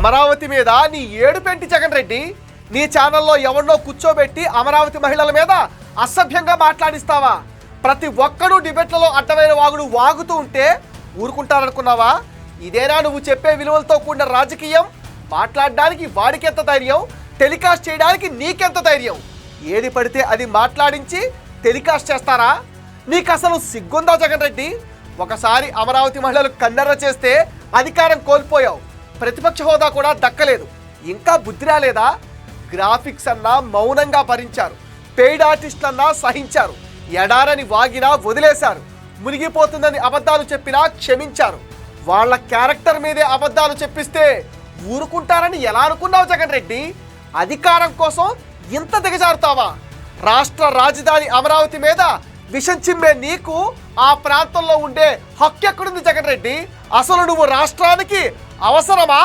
అమరావతి మీద నీ ఏడుపెంటి జగన్ రెడ్డి. నీ ఛానల్లో ఎవరినో కూర్చోబెట్టి అమరావతి మహిళల మీద అసభ్యంగా మాట్లాడిస్తావా? ప్రతి ఒక్కరూ డిబేట్లలో అడ్డమైన వాగుడు వాగుతూ ఉంటే ఊరుకుంటారనుకున్నావా? ఇదేనా నువ్వు చెప్పే విలువలతో కూడిన రాజకీయం? మాట్లాడడానికి వాడికెంత ధైర్యం, టెలికాస్ట్ చేయడానికి నీకెంత ధైర్యం? ఏది పడితే అది మాట్లాడించి టెలికాస్ట్ చేస్తారా? నీకు అసలు సిగ్గుందా జగన్ రెడ్డి? ఒకసారి అమరావతి మహిళలు కన్నెర్ర చేస్తే అధికారం కోల్పోయావు, ప్రతిపక్ష హోదా కూడా దక్కలేదు, ఇంకా బుద్ధి రాలేదా? గ్రాఫిక్స్ అన్నా మౌనంగా భరించారు, పెయిడ్ ఆర్టిస్టులన్నా సహించారు, ఎడారని వాగినా వదిలేశారు, మునిగిపోతుందని అబద్ధాలు చెప్పినా క్షమించారు. వాళ్ళ క్యారెక్టర్ మీదే అబద్ధాలు చెప్పిస్తే ఊరుకుంటారని ఎలా అనుకున్నావు జగన్ రెడ్డి? అధికారం కోసం ఇంత దిగజారుతావా? రాష్ట్ర రాజధాని అమరావతి మీద విషం చిమ్మే నీకు ఆ ప్రాంతంలో ఉండే హక్కు ఎక్కడుంది జగన్ రెడ్డి? అసలు నువ్వు రాష్ట్రానికి అవసరమా?